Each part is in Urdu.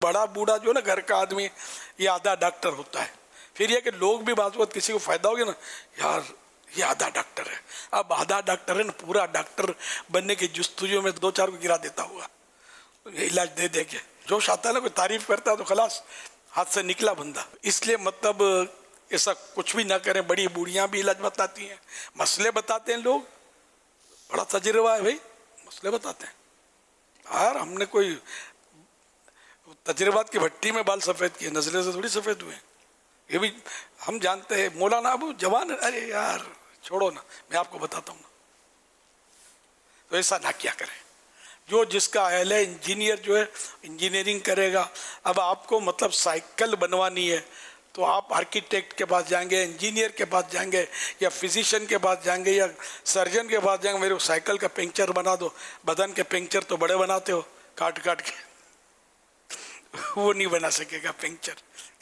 بڑا بوڑھا جو ہے نا گھر کا آدمی یہ آدھا ڈاکٹر ہوتا ہے. پھر یہ کہ لوگ بھی بعض وقت کسی کو فائدہ ہو گیا نا یار یہ آدھا ڈاکٹر ہے. اب آدھا ڈاکٹر ہے نا پورا ڈاکٹر بننے کی جستجو میں دو چار کو گرا دیتا ہوگا علاج دے دے کے. جوش آتا ہے نا کوئی تعریف کرتا ہے تو خلاص ہاتھ سے نکلا بندہ. اس لیے مطلب ایسا کچھ بھی نہ کریں. بڑی بوڑھیاں بھی علاج بتاتی ہیں, مسئلے بتاتے ہیں لوگ, بڑا تجربہ ہے بھائی, مسئلے بتاتے ہیں. یار ہم نے کوئی تجربات کی بھٹی میں بال سفید کیے, نزلے سے تھوڑی سفید ہوئے. یہ بھی ہم جانتے ہیں. مولانا ابو جوان, ارے یار چھوڑو نا, میں آپ کو بتاتا ہوں نا. تو ایسا نہ کیا کریں. جو جس کا اہل ہے, انجینئر جو ہے انجینئرنگ کرے گا. اب آپ کو مطلب سائیکل بنوانی ہے تو آپ آرکیٹیکٹ کے پاس جائیں گے, انجینئر کے پاس جائیں گے, یا فزیشین کے پاس جائیں گے, یا سرجن کے پاس جائیں گے. میرے کو سائیکل کا پنکچر بنا دو. بدن کے پنکچر تو بڑے بناتے ہو کاٹ کاٹ کے, وہ نہیں بنا سکے گا پنکچر.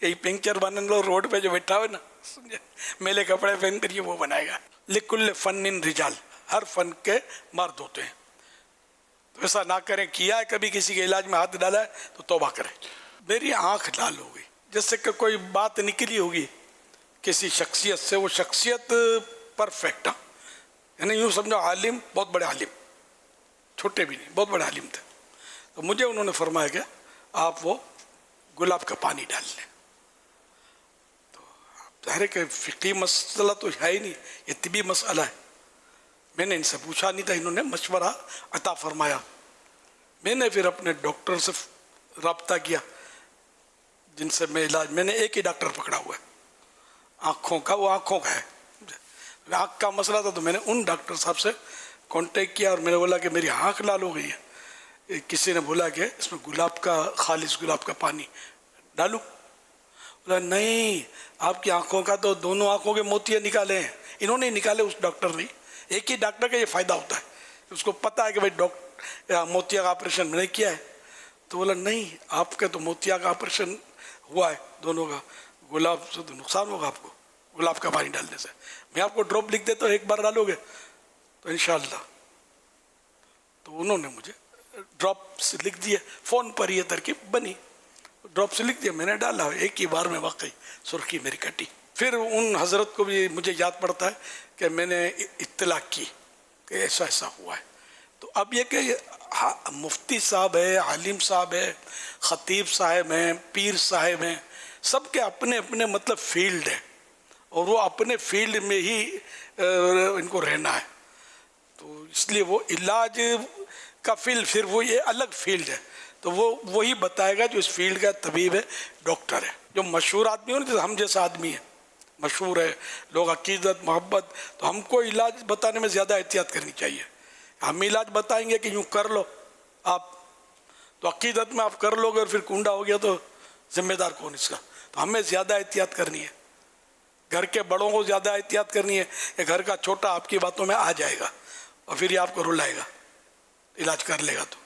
یہی پنکچر بنانے لو روڈ پہ جو بیٹھا ہوئے نا سمجھے, میلے کپڑے پہن کر یہ وہ بنائے گا. لکل فن رجال, ہر فن کے مرد ہوتے ہیں. تو ایسا نہ کریں. کیا ہے کبھی کسی کے علاج میں ہاتھ ڈالا ہے تو توبہ کریں. میری آنکھ لال ہو گئی, جیسے کہ کوئی بات نکلی ہوگی کسی شخصیت سے, وہ شخصیت پرفیکٹ, یعنی یوں سمجھو عالم, بہت بڑے عالم, چھوٹے بھی نہیں, بہت بڑے عالم تھے. تو مجھے انہوں نے فرمایا کہ آپ وہ گلاب کا پانی ڈال لیں. تو ظاہر ہے کہ فقہی مسئلہ تو ہے ہی نہیں, یہ طبی مسئلہ ہے. میں نے ان سے پوچھا نہیں تھا, انہوں نے مشورہ عطا فرمایا. میں نے پھر اپنے ڈاکٹر سے رابطہ کیا جن سے میں علاج, میں نے ایک ہی ڈاکٹر پکڑا ہوا ہے آنکھوں کا, وہ آنکھوں کا ہے. آنکھ کا مسئلہ تھا تو میں نے ان ڈاکٹر صاحب سے کانٹیکٹ کیا اور میں نے بولا کہ میری آنکھ لال ہو گئی ہے. کسی نے بولا کہ اس میں گلاب کا, خالص گلاب کا پانی ڈالوں. بولا نہیں, آپ کی آنکھوں کا تو دونوں آنکھوں کے موتیاں نکالے ہیں. انہوں نے نکالے, اس ڈاکٹر نے. ایک ہی ڈاکٹر کا یہ فائدہ ہوتا ہے, اس کو پتہ ہے کہ بھائی موتیا کا آپریشن میں نے کیا ہے. تو بولا نہیں, آپ کا تو موتیا کا آپریشن ہوا ہے دونوں کا, گلاب سے تو نقصان ہوگا آپ کو گلاب کا پانی ڈالنے سے. میں آپ کو ڈراپ لکھ دیتا ہوں, ایک بار ڈالو گے تو انشاءاللہ. تو انہوں نے مجھے ڈراپس لکھ دیے, فون پر یہ ترکیب بنی, ڈراپس لکھ دیا, میں نے ڈالا, ایک ہی بار میں واقعی سرخی میری کٹی. پھر ان حضرت کو بھی مجھے یاد پڑتا ہے کہ میں نے اطلاع کی کہ ایسا ایسا ہوا ہے. تو اب یہ کہ مفتی صاحب ہے, عالم صاحب ہے, خطیب صاحب ہیں, پیر صاحب ہیں, سب کے اپنے اپنے مطلب فیلڈ ہے, اور وہ اپنے فیلڈ میں ہی ان کو رہنا ہے. تو اس لیے وہ علاج کا فیلڈ, پھر وہ یہ الگ فیلڈ ہے. تو وہ وہی بتائے گا جو اس فیلڈ کا طبیب ہے, ڈاکٹر ہے. جو مشہور آدمی ہو نا, جیسے ہم جیسا آدمی ہے, مشہور ہے, لوگ عقیدت محبت, تو ہم کو علاج بتانے میں زیادہ احتیاط کرنی چاہیے. ہم علاج بتائیں گے کہ یوں کر لو آپ, تو عقیدت میں آپ کر لو گے اور پھر کنڈا ہو گیا تو ذمہ دار کون اس کا. تو ہمیں زیادہ احتیاط کرنی ہے, گھر کے بڑوں کو زیادہ احتیاط کرنی ہے کہ گھر کا چھوٹا آپ کی باتوں میں آ جائے گا اور پھر یہ آپ کو رلائے گا, علاج کر لے گا تو